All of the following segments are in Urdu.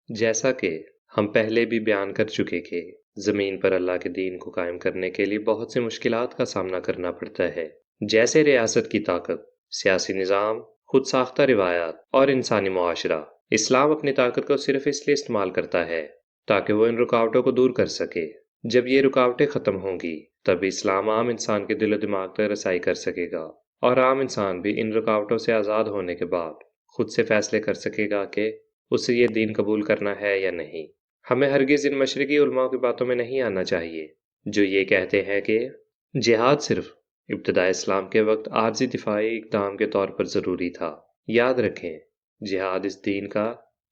جیسا کہ ہم پہلے بھی بیان کر چکے کہ زمین پر اللہ کے دین کو قائم کرنے کے لیے بہت سے مشکلات کا سامنا کرنا پڑتا ہے، جیسے ریاست کی طاقت، سیاسی نظام، خود ساختہ روایات اور انسانی معاشرہ۔ اسلام اپنی طاقت کو صرف اس لیے استعمال کرتا ہے تاکہ وہ ان رکاوٹوں کو دور کر سکے۔ جب یہ رکاوٹیں ختم ہوں گی تب اسلام عام انسان کے دل و دماغ تک رسائی کر سکے گا، اور عام انسان بھی ان رکاوٹوں سے آزاد ہونے کے بعد خود سے فیصلے کر سکے گا کہ اسے یہ دین قبول کرنا ہے یا نہیں۔ ہمیں ہرگز ان مشرقی علماء کی باتوں میں نہیں آنا چاہیے جو یہ کہتے ہیں کہ جہاد صرف ابتداء اسلام کے وقت عارضی دفاعی اقدام کے طور پر ضروری تھا۔ یاد رکھیں، جہاد اس دین کا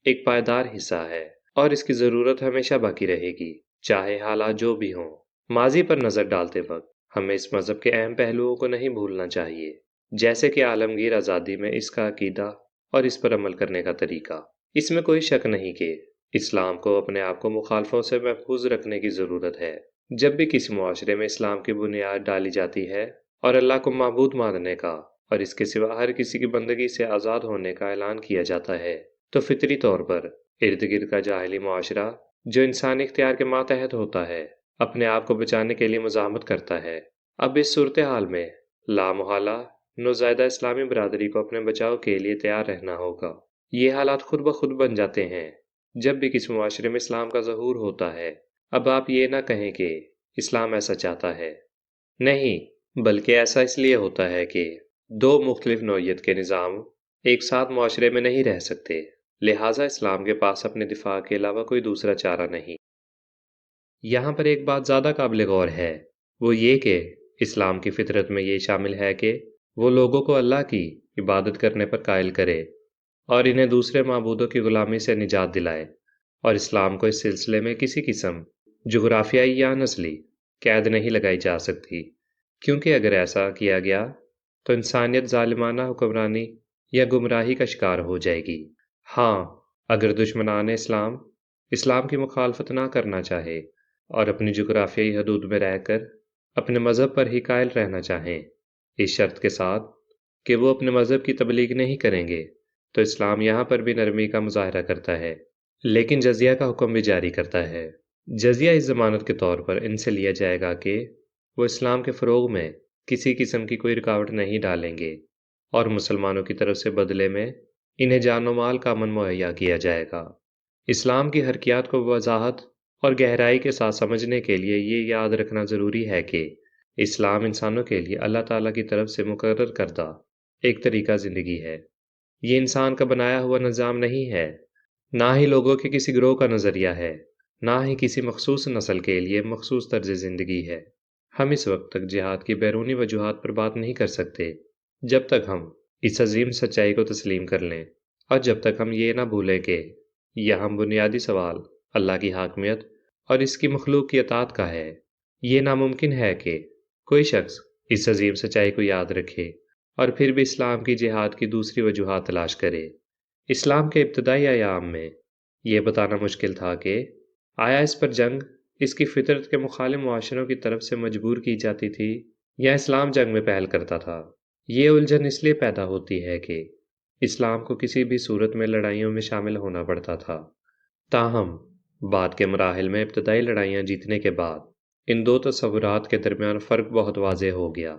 ایک پائیدار حصہ ہے اور اس کی ضرورت ہمیشہ باقی رہے گی، چاہے حالات جو بھی ہوں۔ ماضی پر نظر ڈالتے وقت ہمیں اس مذہب کے اہم پہلوؤں کو نہیں بھولنا چاہیے، جیسے کہ عالمگیر آزادی میں اس کا عقیدہ اور اس پر عمل کرنے کا طریقہ۔ اس میں کوئی شک نہیں کہ اسلام کو اپنے آپ کو مخالفوں سے محفوظ رکھنے کی ضرورت ہے۔ جب بھی کسی معاشرے میں اسلام کی بنیاد ڈالی جاتی ہے اور اللہ کو معبود ماننے کا اور اس کے سوا ہر کسی کی بندگی سے آزاد ہونے کا اعلان کیا جاتا ہے، تو فطری طور پر ارد گرد کا جاہلی معاشرہ جو انسانی اختیار کے ماتحت ہوتا ہے اپنے آپ کو بچانے کے لیے مزاحمت کرتا ہے۔ اب اس صورتحال میں لامحالہ نوزائیدہ اسلامی برادری کو اپنے بچاؤ کے لیے تیار رہنا ہوگا۔ یہ حالات خود بخود بن جاتے ہیں جب بھی کسی معاشرے میں اسلام کا ظہور ہوتا ہے۔ اب آپ یہ نہ کہیں کہ اسلام ایسا چاہتا ہے، نہیں، بلکہ ایسا اس لیے ہوتا ہے کہ دو مختلف نوعیت کے نظام ایک ساتھ معاشرے میں نہیں رہ سکتے، لہٰذا اسلام کے پاس اپنے دفاع کے علاوہ کوئی دوسرا چارہ نہیں۔ یہاں پر ایک بات زیادہ قابل غور ہے، وہ یہ کہ اسلام کی فطرت میں یہ شامل ہے کہ وہ لوگوں کو اللہ کی عبادت کرنے پر قائل کرے اور انہیں دوسرے معبودوں کی غلامی سے نجات دلائے، اور اسلام کو اس سلسلے میں کسی قسم جغرافیائی یا نسلی قید نہیں لگائی جا سکتی، کیونکہ اگر ایسا کیا گیا تو انسانیت ظالمانہ حکمرانی یا گمراہی کا شکار ہو جائے گی۔ ہاں، اگر دشمنان اسلام کی مخالفت نہ کرنا چاہے اور اپنی جغرافیائی حدود میں رہ کر اپنے مذہب پر ہی قائل رہنا چاہیں، اس شرط کے ساتھ کہ وہ اپنے مذہب کی تبلیغ نہیں کریں گے، تو اسلام یہاں پر بھی نرمی کا مظاہرہ کرتا ہے، لیکن جزیہ کا حکم بھی جاری کرتا ہے۔ جزیہ اس ضمانت کے طور پر ان سے لیا جائے گا کہ وہ اسلام کے فروغ میں کسی قسم کی کوئی رکاوٹ نہیں ڈالیں گے، اور مسلمانوں کی طرف سے بدلے میں انہیں جان و مال کا امن مہیا کیا جائے گا۔ اسلام کی حرکیات کو وضاحت اور گہرائی کے ساتھ سمجھنے کے لیے یہ یاد رکھنا ضروری ہے کہ اسلام انسانوں کے لیے اللہ تعالیٰ کی طرف سے مقرر کردہ ایک طریقہ زندگی ہے۔ یہ انسان کا بنایا ہوا نظام نہیں ہے، نہ ہی لوگوں کے کسی گروہ کا نظریہ ہے، نہ ہی کسی مخصوص نسل کے لیے مخصوص طرز زندگی ہے۔ ہم اس وقت تک جہاد کی بیرونی وجوہات پر بات نہیں کر سکتے جب تک ہم اس عظیم سچائی کو تسلیم کر لیں، اور جب تک ہم یہ نہ بھولیں کہ یہاں بنیادی سوال اللہ کی حاکمیت اور اس کی مخلوق کی اطاعت کا ہے۔ یہ ناممکن ہے کہ کوئی شخص اس عظیم سچائی کو یاد رکھے اور پھر بھی اسلام کی جہاد کی دوسری وجوہات تلاش کرے۔ اسلام کے ابتدائی ایام میں یہ بتانا مشکل تھا کہ آیا اس پر جنگ اس کی فطرت کے مخالف معاشروں کی طرف سے مجبور کی جاتی تھی یا اسلام جنگ میں پہل کرتا تھا۔ یہ الجھن اس لیے پیدا ہوتی ہے کہ اسلام کو کسی بھی صورت میں لڑائیوں میں شامل ہونا پڑتا تھا، تاہم بعد کے مراحل میں ابتدائی لڑائیاں جیتنے کے بعد ان دو تصورات کے درمیان فرق بہت واضح ہو گیا۔